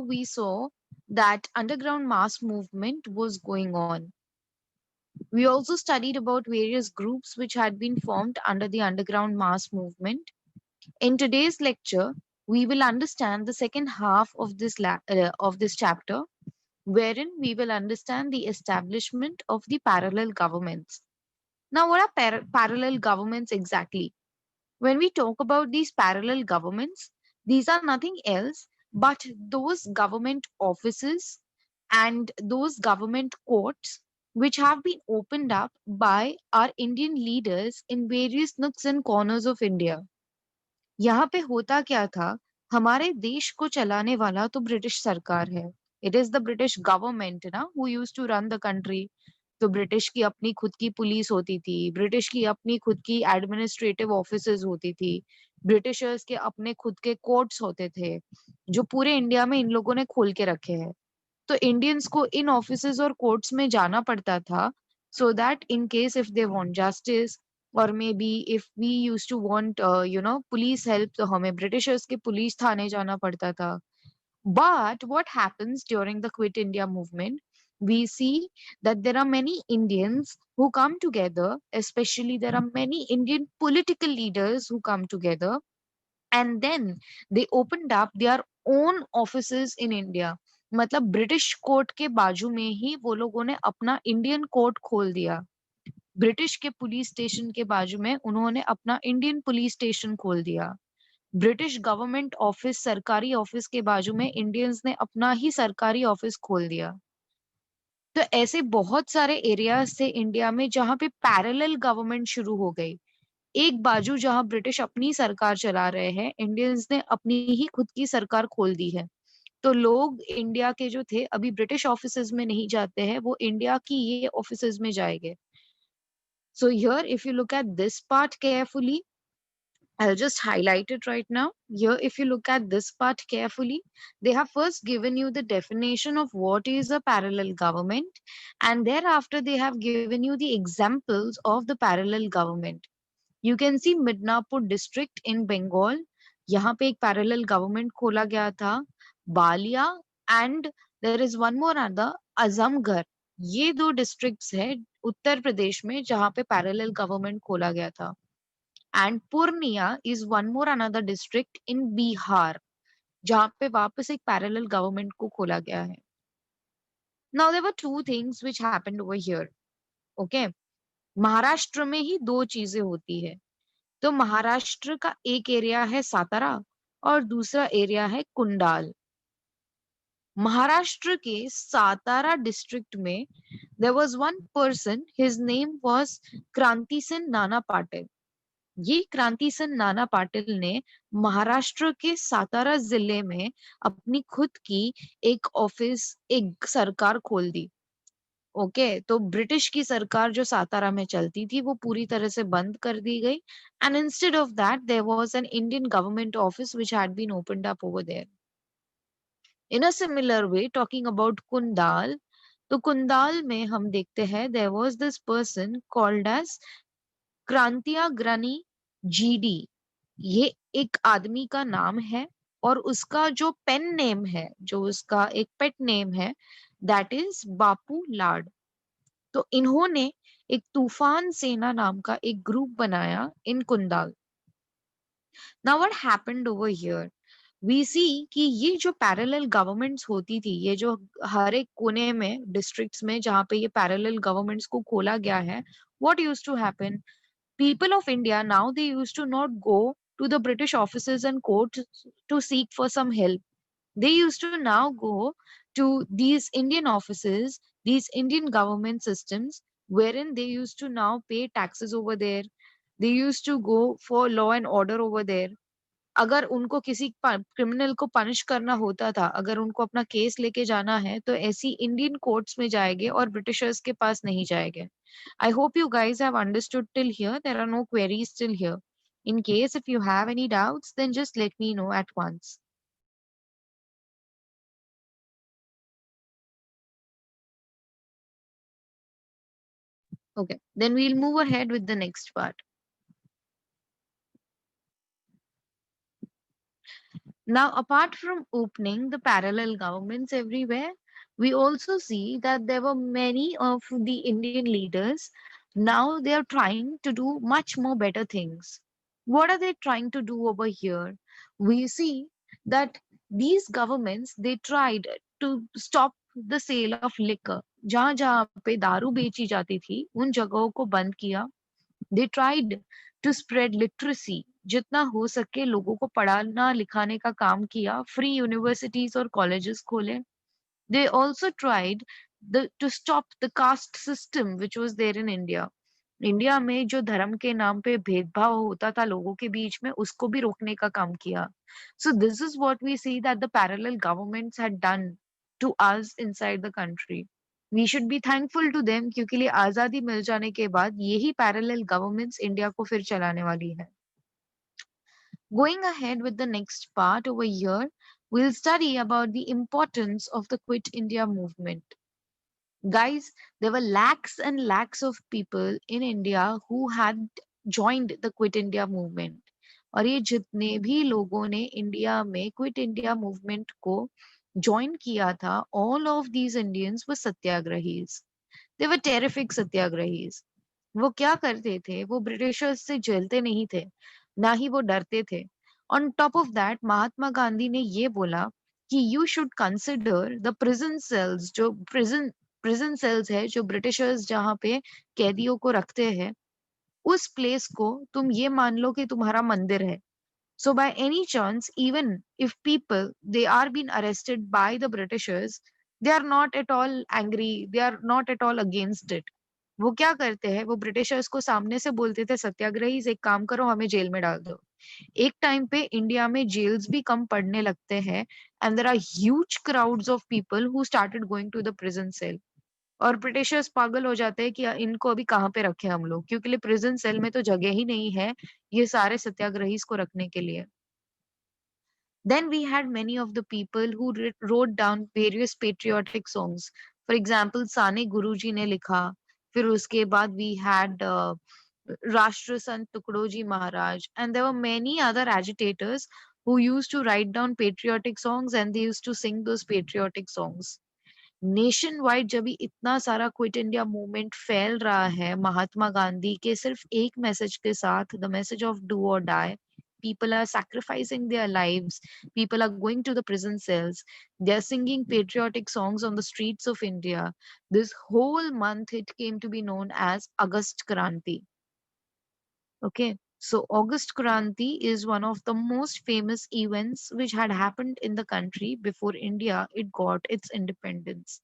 we saw that underground mass movement was going on. We also studied about various groups which had been formed under the underground mass movement. In today's lecture, we will understand the second half of this chapter, wherein we will understand the establishment of the parallel governments. Now, what are parallel governments exactly? When we talk about these parallel governments, these are nothing else but those government offices and those government courts which have been opened up by our Indian leaders in various nooks and corners of India. यहाँ पे होता क्या था? हमारे देश को चलाने वाला तो ब्रिटिश सरकार है. It is the British government ना who used to run the country. तो ब्रिटिश की अपनी खुद की पुलिस होती थी, ब्रिटिश की अपनी खुद की एडमिनिस्ट्रेटिव ऑफिसेज होती थी, ब्रिटिशर्स के अपने खुद के कोर्ट्स होते थे जो पूरे इंडिया में इन लोगों ने खोल के रखे हैं. तो इंडियंस को इन ऑफिसेज और कोर्ट्स में जाना पड़ता था so that in case if they want justice और maybe if we use to want police help तो हमें ब्रिटिशर्स के पुलिस थाने जाना पड़ता था. But what happens during the Quit India movement? We see that there are many Indians who come together, especially there are many Indian political leaders who come together, and then they opened up their own offices in India. मतलब British court के बाजू में ही वो लोगों ने अपना Indian court खोल दिया. ब्रिटिश के पुलिस स्टेशन के बाजू में उन्होंने अपना इंडियन पुलिस स्टेशन खोल दिया. ब्रिटिश गवर्नमेंट ऑफिस सरकारी ऑफिस के बाजू में इंडियंस ने अपना ही सरकारी ऑफिस खोल दिया. तो ऐसे बहुत सारे एरियाज थे इंडिया में जहां पे पैरेलल गवर्नमेंट शुरू हो गई. एक बाजू जहां ब्रिटिश अपनी सरकार चला रहे हैं, इंडियंस ने अपनी ही खुद की सरकार खोल दी है. तो लोग इंडिया के जो थे अभी ब्रिटिश ऑफिसेज में नहीं जाते हैं, वो इंडिया की ये ऑफिसेज में जाएंगे. So here if you look at this part carefully, I'll just highlight it right now. Here, if you look at this part carefully, they have first given you the definition of what is a parallel government, and thereafter they have given you the examples of the parallel government. You can see Midnapur district in Bengal. यहाँ पे एक parallel government खोला गया था. Ballia and there is one more other, Azamgarh. ये दो districts है उत्तर प्रदेश में जहाँ पे parallel government खोला गया था. And Purnia is one more another district in Bihar जहाँ पे वापस एक parallel government को खोला गया है. Now there were two things which happened over here. Okay, Maharashtra में ही दो चीजें होती है. तो महाराष्ट्र का एक एरिया है सातारा और दूसरा एरिया है कुंडाल. महाराष्ट्र के सातारा डिस्ट्रिक्ट में there was one person, his name was क्रांति सेन नाना पाटिल. ये क्रांति सेन नाना पाटिल ने महाराष्ट्र के सातारा जिले में अपनी खुद की एक ऑफिस, एक सरकार खोल दी. ओके, तो ब्रिटिश की सरकार जो सातारा में चलती थी वो पूरी तरह से बंद कर दी गई. And instead of that there was an Indian government office which had been opened up over there. In a similar way talking about Kundal, तो कुंदाल में हम देखते हैं there was this person called as Krantiagrani G D. ये एक आदमी का नाम है और उसका जो पेन नेम है, जो उसका एक पेट नेम है, दैट इज बापू लाड. तो इन्होंने एक तूफान सेना नाम का एक ग्रुप बनाया in Kundal. Now what happened over here? We see कि ये जो पैरेलल गवर्नमेंट्स होती थी, ये जो हर एक कोने में डिस्ट्रिक्ट्स में जहाँ पे ये पैरेलल गवर्नमेंट्स को खोला गया है, what used to happen? People of India now they used to not go to the British offices and courts to seek for some help. They used to now go to these Indian offices, these Indian government systems, wherein they used to now pay taxes over there. They used to go for law and order over there. अगर उनको किसी criminal को punish करना होता था, अगर उनको अपना केस लेके जाना है, तो ऐसी इंडियन कोर्ट्स में जाएंगे और ब्रिटिशर्स के पास नहीं जाएंगे. I hope you guys have understood till here. There are no queries till here. In case if you have any doubts, then just let me know at once. Okay, then we'll move ahead with the next part. Now, apart from opening the parallel governments everywhere, we also see that there were many of the Indian leaders. Now they are trying to do much more better things. What are they trying to do over here? We see that these governments, they tried to stop the sale of liquor. जहां जहां पे दारू बेची जाती थी उन जगहों को बंद किया. They tried to spread literacy. जितना हो सके लोगों को पढ़ाना लिखाने का काम किया. Free universities और colleges खोले. They also tried to stop the caste system which was there in India. India में जो धर्म के नाम पे भेदभाव होता था लोगों के बीच में उसको भी रोकने का काम किया. So this is what we see that the parallel governments had done to us inside the country. We should be thankful to them क्योंकि लिए आजादी मिल जाने के बाद यही parallel governments इंडिया को फिर चलाने वाली है. Going ahead with the next part over here, we'll study about the importance of the Quit India movement. Guys, there were lakhs and lakhs of people in India who had joined the Quit India movement. और ये जितने भी लोगों ने India में quit India movement को join किया था, all of these Indians were satyagrahis. They were terrific satyagrahis. वो क्या करते थे? वो ब्रिटिशर्स से जलते नहीं थे, ना ही वो डरते थे. On top of that Mahatma Gandhi ने ये बोला कि you should consider the prison cells. जो प्रिजन सेल्स है, जो ब्रिटिशर्स जहाँ पे कैदियों को रखते हैं, उस प्लेस को तुम ये मान लो कि तुम्हारा मंदिर है. So by any chance, even if people they are being arrested by the Britishers, they are not at all angry, they are not at all against it. वो क्या करते हैं? वो ब्रिटिशर्स को सामने से बोलते थे सत्याग्रही एक काम करो हमें जेल में डाल दो. एक टाइम पे इंडिया में जेल्स भी कम पड़ने लगते हैं and there are huge crowds of people who started going to the prison cell. और ब्रिटिशर्स पागल हो जाते हैं कि इनको अभी कहाँ पे रखे हम लोग क्योंकि प्रिजन सेल में तो जगह ही नहीं है ये सारे सत्याग्रही को रखने के लिए. Then we had many of the people who wrote down various patriotic songs. For example, Sane Guruji ने लिखा. फिर उसके बाद we had Rashtra Sant Tukdoji Maharaj, and there were many other agitators who used to write down patriotic songs and they used to sing those patriotic songs. Nation wide जब भी इतना सारा quit India movement फैल रहा है महात्मा गांधी के सिर्फ एक मैसेज के साथ, द मैसेज ऑफ डू और die. People are sacrificing their lives. People are going to the prison cells. They are singing patriotic songs on the streets of India. This whole month it came to be known as August Kranti. Okay, so August Kranti is one of the most famous events which had happened in the country before India it got its independence.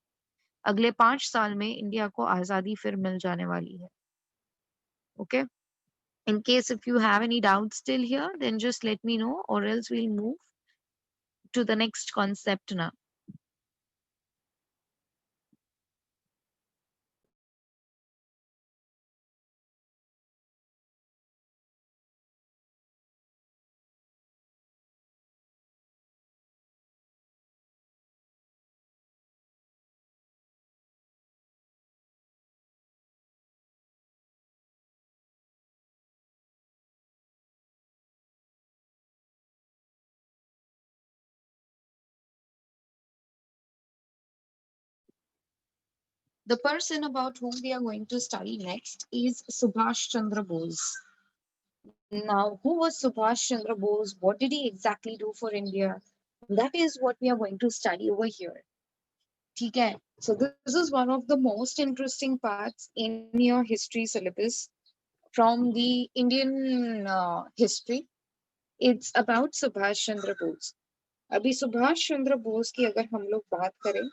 अगले 5 साल में India को आजादी फिर मिल जाने वाली है. Okay, in case if you have any doubts still here, then just let me know or else we'll move to the next concept now. The person about whom we are going to study next is Subhash Chandra Bose. Now, who was Subhash Chandra Bose? What did he exactly do for India? That is what we are going to study over here. Okay. So this is one of the most interesting parts in your history syllabus from the Indian history. It's about Subhash Chandra Bose. अभी सुभाष चंद्र बोस की अगर हम लोग बात करें,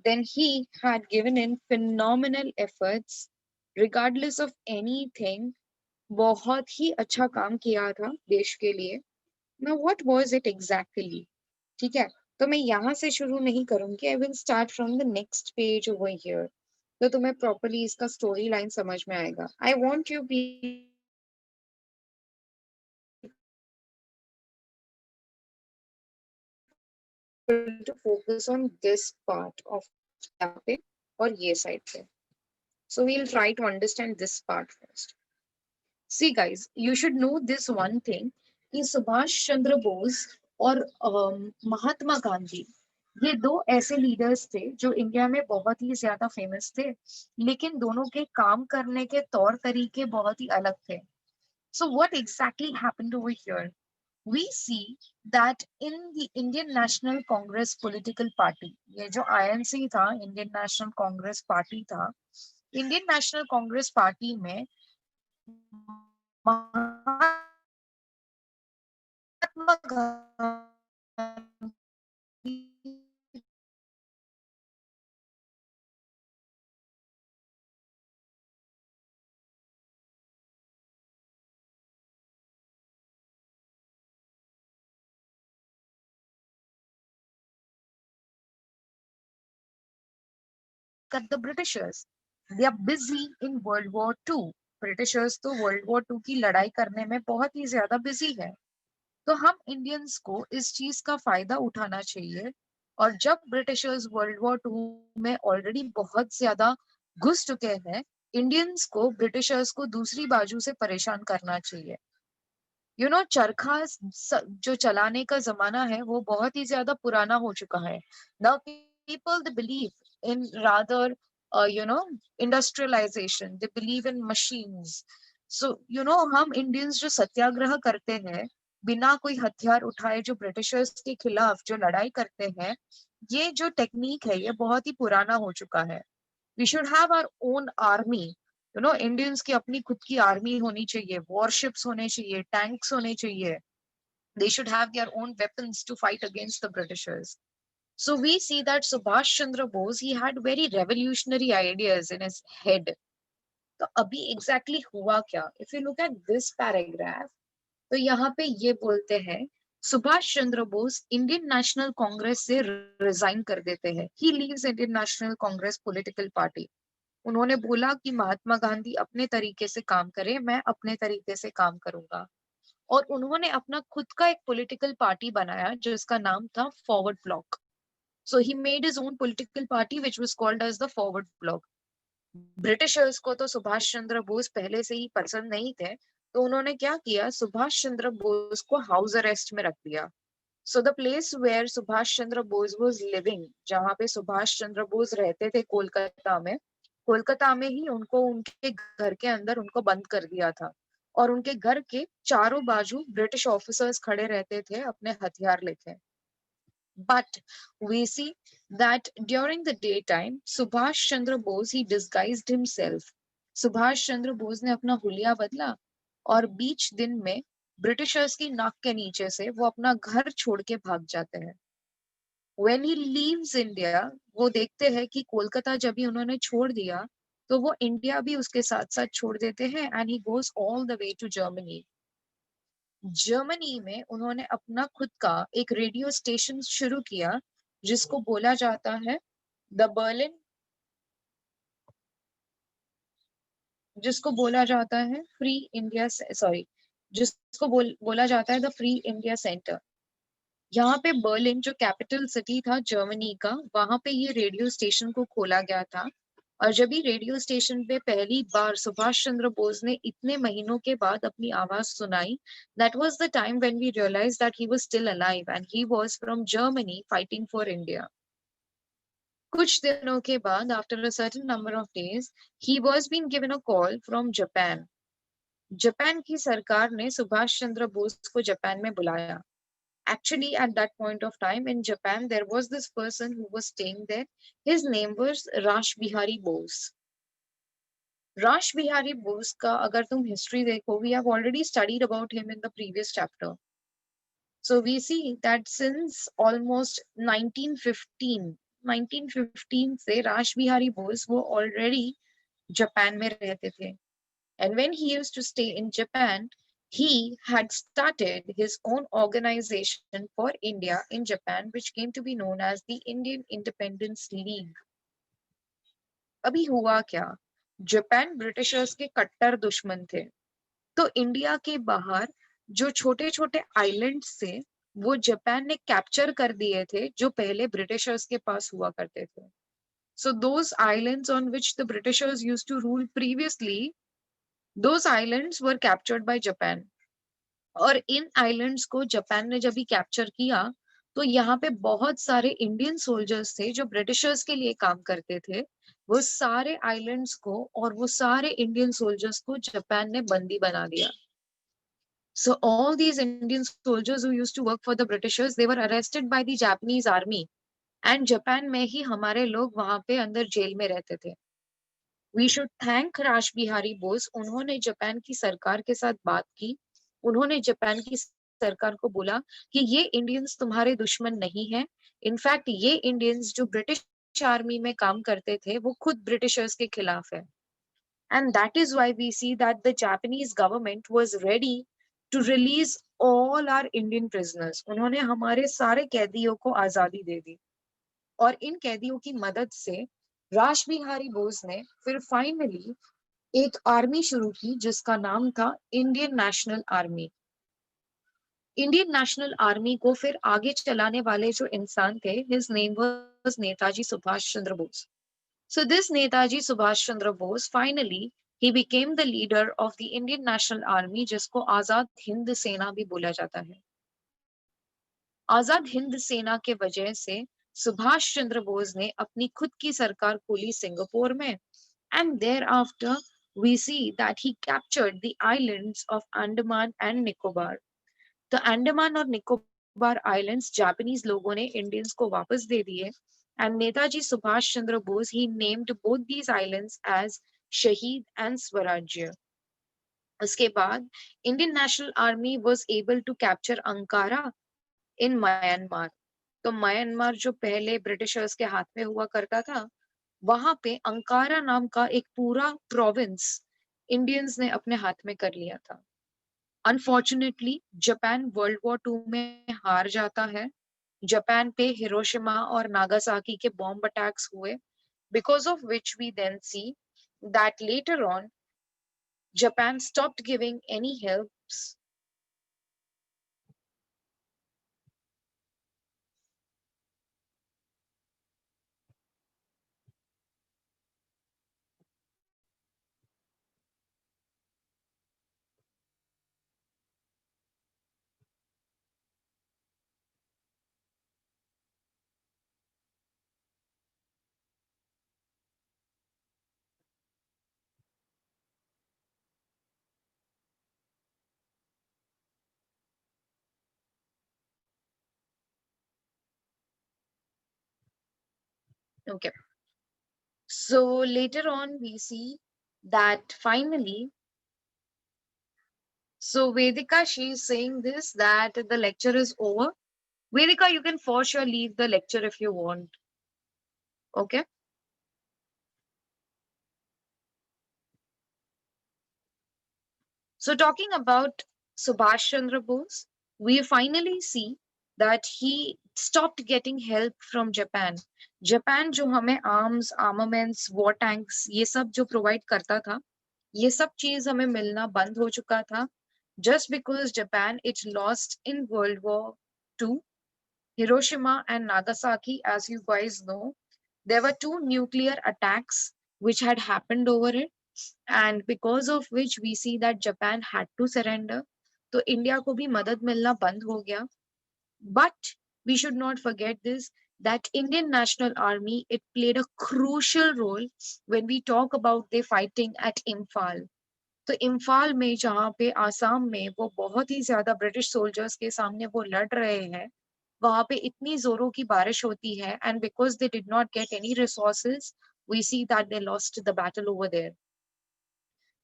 then he had given in phenomenal efforts regardless of anything. बहुत ही अच्छा काम किया था देश के लिए. Now what was it exactly? ठीक है, तो मैं यहाँ से शुरू नहीं करूंगी. I will start from the next page over here. तो तुम्हें properly इसका story line समझ में आएगा. I want you to focus on this part of यहाँ पे और ये side पे. So we'll try to understand this part first. See guys, you should know this one thing कि सुभाष चंद्र बोस और महात्मा गांधी, ये दो ऐसे लीडर्स थे जो इंडिया में बहुत ही ज्यादा फेमस थे, लेकिन दोनों के काम करने के तौर तरीके बहुत ही अलग थे. So what exactly happened over here? We see that in the Indian National Congress political party, ये जो INC था, Indian National Congress Party था, Indian National Congress Party में Mahatma Gandhi cut the Britishers. They are busy in World War II. Britishers तो world war to की लड़ाई करने में बहुत ही ज्यादा बिजी है. तो हम इंडियंस को इस चीज का फायदा उठाना चाहिए. और जब ब्रिटिशर्स वर्ल्ड वॉर टू में ऑलरेडी बहुत ज्यादा घुस चुके हैं, इंडियंस को ब्रिटिशर्स को दूसरी बाजू से परेशान करना चाहिए. चरखा जो चलाने का जमाना है वो बहुत ही ज्यादा पुराना हो चुका है. Now people they believe in rather industrialization. They believe in machines. So हम इंडियंस जो सत्याग्रह करते हैं बिना कोई हथियार उठाए, जो ब्रिटिशर्स के खिलाफ जो लड़ाई करते हैं, ये जो टेक्निक है ये बहुत ही पुराना हो चुका है. We should have our own army. Indians की अपनी खुद की आर्मी होनी चाहिए, वॉरशिप्स होने चाहिए, टैंक्स होने चाहिए. They should have their own weapons to fight against the Britishers. So we see that Subhash Chandra Bose, he had very revolutionary ideas in his head. तो अभी exactly हुआ क्या? If you look at this paragraph, तो यहाँ पे ये बोलते हैं, सुभाष चंद्र बोस इंडियन नेशनल कांग्रेस से रिजाइन कर देते हैं. He leaves Indian national Congress political party. उन्होंने बोला कि महात्मा गांधी अपने तरीके से काम करें, मैं अपने तरीके से काम करूंगा. और उन्होंने अपना खुद का एक पॉलिटिकल पार्टी बनाया जिसका नाम था forward block. So he made his own political party which was called as the forward block. Britishers को तो सुभाष चंद्र बोस पहले से ही पसंद नहीं थे, तो उन्होंने क्या किया, सुभाष चंद्र बोस को हाउस अरेस्ट में रख दिया. So the place where Subhash Chandra Bose was living, जहाँ पे सुभाष चंद्र बोस रहते थे कोलकाता में ही उनको उनके घर के अंदर उनको बंद कर दिया था. और उनके घर के चारों बाजू ब्रिटिश ऑफिसर्स खड़े रहते थे अपने हथियार लेके. But we see that during the daytime, Subhash Chandra Bose, he disguised himself. Subhash Chandra Bose ने अपना हुलिया बदला और बीच दिन में ब्रिटिशर्स की नाक के नीचे से वो अपना घर छोड़ के भाग जाते हैं. When he leaves India, वो देखते हैं कि कोलकाता जब भी उन्होंने छोड़ दिया तो वो इंडिया भी उसके साथ साथ छोड़ देते हैं. And he goes all the way to Germany. Germany में उन्होंने अपना खुद का एक रेडियो स्टेशन शुरू किया जिसको बोला जाता है द बर्लिन जिसको बोला जाता है फ्री इंडिया सॉरी जिसको बोला जाता है द फ्री इंडिया सेंटर. यहाँ पे बर्लिन जो कैपिटल सिटी था जर्मनी का, वहां पे ये रेडियो स्टेशन को खोला गया था. और जब भी रेडियो स्टेशन पे पहली बार सुभाष चंद्र बोस ने इतने महीनों के बाद अपनी आवाज सुनाई, that was the time when we realized that he was still alive and he was from Germany fighting for India. कुछ दिनों के बाद, after a certain number of days, he was being given a call from Japan. Japan की सरकार ने सुभाष चंद्र बोस को Japan में बुलाया. Actually, at that point of time in Japan, there was this person who was staying there. His name was Rash Bihari Bose. Rash Bihari Bose का अगर तुम history देखो, we have already studied about him in the previous chapter. So we see that since almost 1915 से Rash Bihari Bose वो already Japan में रहते थे. And when he used to stay in Japan, he had started his own organization for India in Japan, which came to be known as the Indian Independence League. अभी हुआ क्या, Japan Britishers के कट्टर दुश्मन थे. तो इंडिया के बाहर जो छोटे छोटे आइलैंड्स थे वो जापान ने कैप्चर कर दिए थे जो पहले ब्रिटिशर्स के पास हुआ करते थे. So those islands on which the Britishers used to rule previously, those islands were captured by Japan. और इन आइलैंड्स को जापान ने जब भी कैप्चर किया, तो यहाँ पे बहुत सारे इंडियन सोल्जर्स थे जो ब्रिटिशर्स के लिए काम करते थे। वो सारे आइलैंड्स को और वो सारे इंडियन सोल्जर्स को जापान ने बंदी बना दिया। So all these Indian soldiers who used to work for the Britishers, they were arrested by the Japanese army. And Japan में ही हमारे लोग वहां पे अंदर जेल में रहते थे। वी शुड थैंक राज बिहारी बोस। उन्होंने जापान की सरकार के साथ बात की। उन्होंने जापान की सरकार को बोला कि ये इंडियंस तुम्हारे दुश्मन नहीं है। इनफैक्ट ये इंडियंस जो ब्रिटिश आर्मी में काम करते थे वो खुद ब्रिटिशर्स के खिलाफ है। And that is why we see that the Japanese government was ready to release all our Indian prisoners. उन्होंने हमारे सारे कैदियों को आजादी दे दी। और इन कैदियों की मदद से राज बिहारी बोस ने फिर फाइनली एक आर्मी शुरू की जिसका नाम था Indian National army. Indian National army को फिर आगे चलाने वाले जो इंसान थे, his name was Netaji Subhash Chandra Bose. So this Netaji Subhash Chandra Bose, finally he became the leader of the Indian National Army, जिसको आजाद हिंद सेना भी बोला जाता है। आजाद हिंद सेना के वजह से सुभाष चंद्र बोस ने अपनी खुद की सरकार खोली सिंगापुर में। And thereafter we see that he captured the islands of Andaman and Nicobar. तो अंडमान और निकोबार आइलैंड्स जापानीज लोगों ने इंडियंस को वापस दे दिए। And Netaji Subhash Chandra Bose he named both these islands as Shaheed and Swarajya. उसके बाद Indian National Army was able to capture Ankara in Myanmar. तो म्यांमार जो पहले ब्रिटिशर्स के हाथ में हुआ करता था, वहां पे अंकारा नाम का एक पूरा प्रोविंस इंडियंस ने अपने हाथ में कर लिया था। अनफॉर्चुनेटली जापान वर्ल्ड वॉर 2 में हार जाता है। जापान पे हिरोशिमा और नागासाकी के बॉम्ब अटैक्स हुए, because of which we then see that later on Japan stopped giving any helps. Okay, so later on we see that finally, so Vedika, she is saying this that the lecture is over. Vedika, you can for sure leave the lecture if you want. Okay. So talking about Subhash Chandra Bose, we finally see that he stopped getting help from Japan. Japan जो हमें arms, armaments, war tanks ये सब जो provide करता था, ये सब चीज हमें मिलना बंद हो चुका था, just because Japan it lost in World War II. Hiroshima and Nagasaki, as you guys know, there were two nuclear attacks which had happened over it, and because of which we see that Japan had to surrender. तो India को भी मदद मिलना बंद हो गया। But we should not forget this, that Indian National Army it played a crucial role when we talk about the fighting at Imphal. तो इम्फाल में जहाँ पे आसाम में वो बहुत ही ज्यादा ब्रिटिश सोल्जर्स के सामने वो लड़ रहे हैं, वहां पे इतनी जोरों की बारिश होती है, and because they did not get any resources, we see that they lost the battle over there.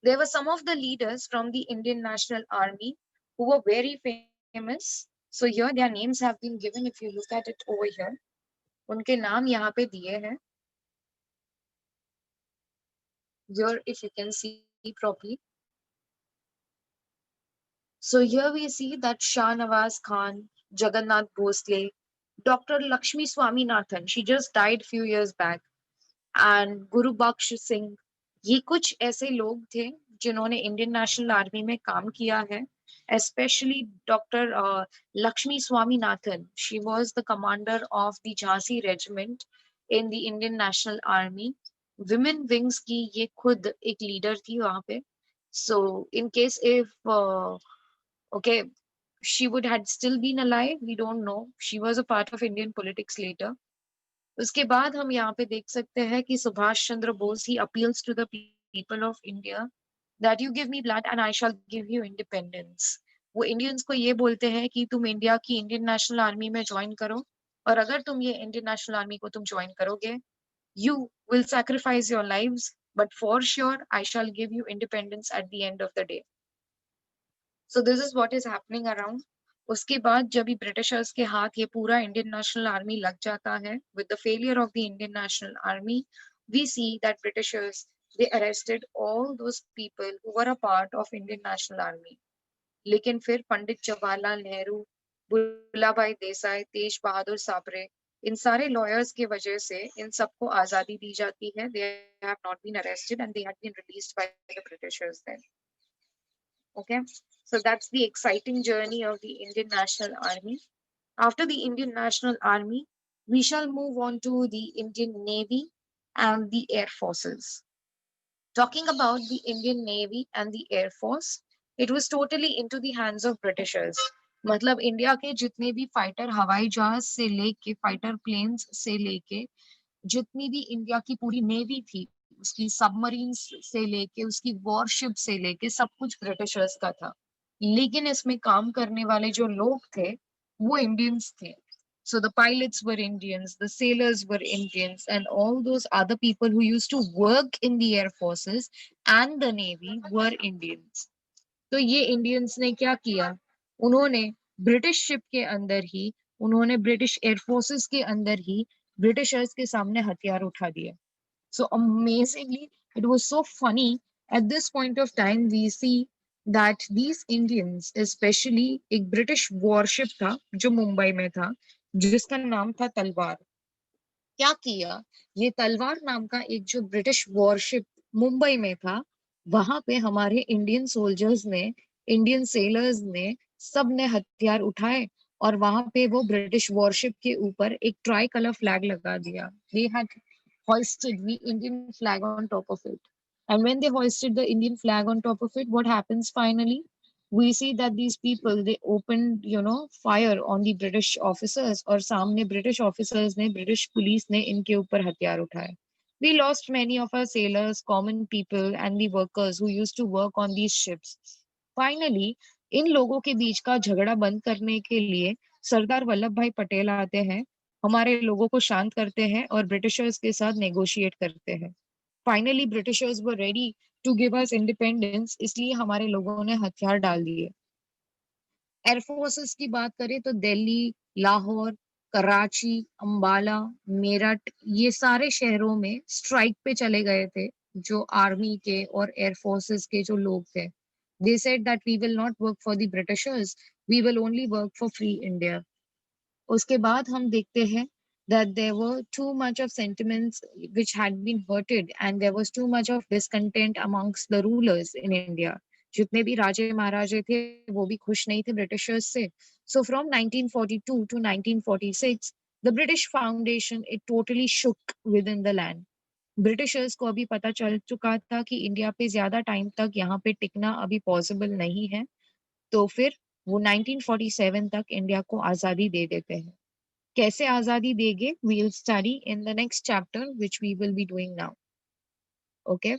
There were some of the leaders from the Indian National Army who were very famous. So here their names have been given if you look at it over here. उनके नाम यहाँ पे दिए हैं। Here if you can see properly. So here we see that Shah Nawaz Khan, Jagannath Bhosle, Dr. Lakshmi Swaminathan, she just died few years back, and गुरु बख्श सिंह, ये कुछ ऐसे लोग थे जिन्होंने इंडियन नेशनल आर्मी में काम किया है। Especially Dr. Lakshmi Swaminathan, she was the commander of the Jhansi regiment in the Indian National Army. Women wings की ये खुद एक लीडर थी वहां पे। So in case if Okay, she would had still been alive, we don't know. She was a part of Indian politics later. उसके बाद हम यहाँ पे देख सकते हैं कि Subhash Chandra Bose he appeals to the people of India that you give me blood and I shall give you independence. वो इंडियंस को ये बोलते हैं कि तुम इंडिया की इंडियन नेशनल आर्मी में ज्वाइन करो, और अगर तुम ये इंडियन नेशनल आर्मी को तुम ज्वाइन करोगे, you will sacrifice your lives, but for sure I shall give you independence at the end of the day. So this is what is happening around. उसके बाद जब भी ब्रिटिशर्स के हाथ ये पूरा इंडियन नेशनल आर्मी लग जाता है, with the failure of the Indian National Army, we see that Britishers, they arrested all those people who were a part of Indian National Army. लेकिन फिर पंडित जवाहरलाल नेहरू, बुल्लाभाई देसाई, तेज बहादुर सापरे, इन सारे लॉयर्स के वजह से इन सबको आजादी दी जाती है. They have not been arrested and they had been released by the Britishers then. Okay, so that's the exciting journey of the Indian National Army. After the Indian National Army, we shall move on to the Indian Navy and the Air Forces. Talking about the Indian Navy and the Air Force, it was totally into the hands of Britishers. मतलब India के जितने भी fighter हवाई जहाज से लेके fighter planes से लेके जितनी भी इंडिया की पूरी नेवी थी, उसकी सबमरीन से लेके उसकी वॉरशिप से लेके सब कुछ ब्रिटिशर्स का था। लेकिन इसमें काम करने वाले जो लोग थे वो इंडियंस थे. So the pilots were Indians, the sailors were Indians, and all those other people who used to work in the air forces and the navy were Indians. तो ये इंडियंस ने क्या किया, उन्होंने ब्रिटिश शिप के अंदर ही, उन्होंने ब्रिटिश एयरफोर्सेस के अंदर ही ब्रिटिशर्स के सामने हथियार उठा दिए. So amazingly, it was so funny. At this point of time, we see that these Indians, especially एक ब्रिटिश वॉरशिप था जो मुंबई में था, जिसका नाम था तलवार. क्या किया, ये तलवार नाम का एक जो ब्रिटिश वॉरशिप मुंबई में था, वहां पे हमारे इंडियन सोल्जर्स ने, इंडियन सेलर्स ने, सब ने हथियार उठाए और वहां पे वो ब्रिटिश वॉरशिप के ऊपर एक ट्राई कलर फ्लैग लगा दिया. They had hoisted the Indian flag on top of it. And when they hoisted the Indian flag on top of it, what happens finally? We see that these people, they opened, fire on the British officers, और सामने British officers ने, British police ने इनके ऊपर हथियार उठाए. We lost many of our sailors, common people, and the workers who used to work on these ships. Finally, इन लोगों के बीच का झगड़ा बंद करने के लिए सरदार वल्लभ भाई पटेल आते हैं, हमारे लोगों को शांत करते हैं और ब्रिटिशर्स के साथ नेगोशिएट करते हैं. Finally britishers were ready to give us independence, इसलिए हमारे लोगों ने हथियार डाल दिए. एयरफोर्सेस की बात करें तो दिल्ली, लाहौर, कराची, अंबाला, मेरठ, ये सारे शहरों में स्ट्राइक पे चले गए थे जो आर्मी के और एयरफोर्सेस के जो लोग थे. They said that we will not work for the Britishers, we will only work for free India. उसके बाद हम देखते हैं that there were too much of sentiments which had been hurted and there was too much of discontent amongst the rulers in India. जितने भी राजे महाराजे थे वो भी खुश नहीं थे ब्रिटिशर्स से. So from 1942 to 1946, the British Foundation, it totally shook within the land. Britishers को अभी पता चल चुका था कि इंडिया पे ज्यादा टाइम तक यहाँ पे टिकना अभी पॉसिबल नहीं है, तो फिर वो 1947 तक इंडिया को आजादी दे देते हैं. कैसे आजादी देंगे, we'll study in the next chapter which we will be doing now. Okay,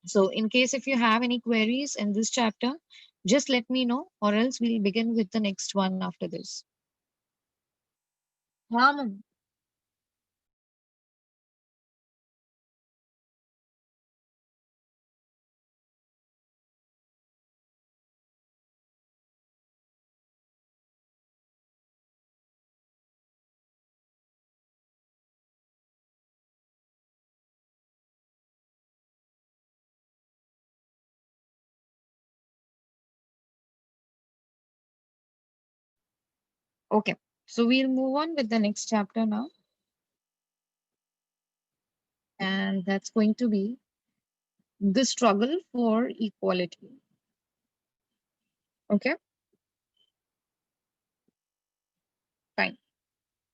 so in case if you have any queries in this chapter, just let me know, or else we'll begin with the next one after this. हाँ ma'am. Okay, so we'll move on with the next chapter now, and that's going to be the struggle for equality. Okay, fine.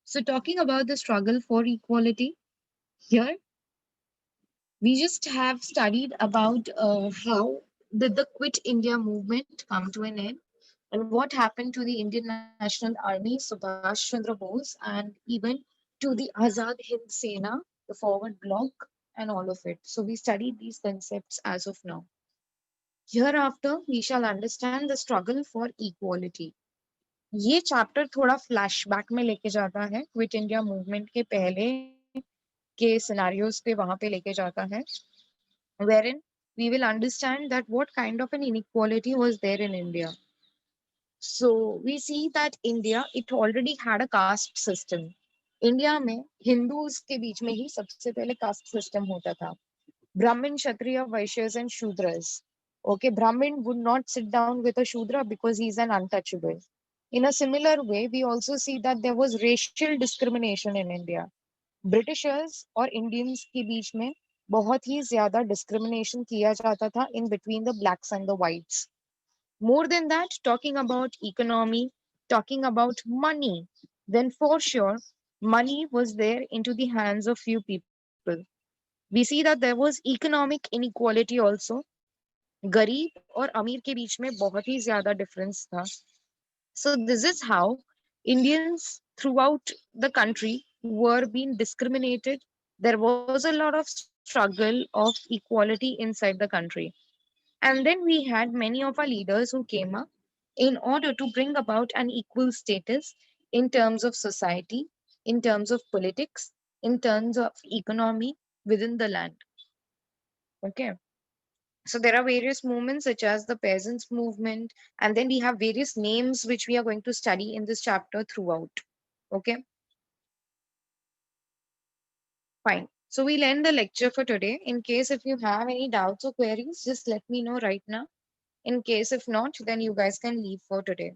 So talking about the struggle for equality, here we just have studied about how did the Quit India movement come to an end. and what happened to the Indian National Army, Subhash Chandra Bose, and even to the Azad Hind Sena, the forward bloc, and all of it. So we studied these concepts as of now. Hereafter, we shall understand the struggle for equality. ये chapter थोड़ा flashback में लेके जाता है, quit India movement के पहले के scenarios पे वहां पे लेके जाता है, wherein we will understand that what kind of an inequality was there in India. So we see that India, it already had a caste system. India में हिंदूज के बीच में ही सबसे पहले कास्ट सिस्टम होता था. Brahmin, Kshatriya, Vaishyas, and Shudras. Okay, Brahmin would not sit down with a Shudra because he's an untouchable. In a similar way, we also see that there was racial discrimination in India. Britishers और Indians के बीच में बहुत ही ज्यादा discrimination किया जाता था in between the blacks and the whites. More than that, talking about economy, talking about money, then for sure, money was there into the hands of few people. We see that there was economic inequality also. गरीब और अमीर के बीच में बहुत ही ज्यादा difference था. So this is how Indians throughout the country were being discriminated. There was a lot of struggle of equality inside the country. And then we had many of our leaders who came up in order to bring about an equal status in terms of society, in terms of politics, in terms of economy within the land. Okay. So there are various movements such as the peasants movement, and then we have various names which we are going to study in this chapter throughout. Okay, fine. So we'll end the lecture for today. In case if you have any doubts or queries, just let me know right now. In case if not, then you guys can leave for today.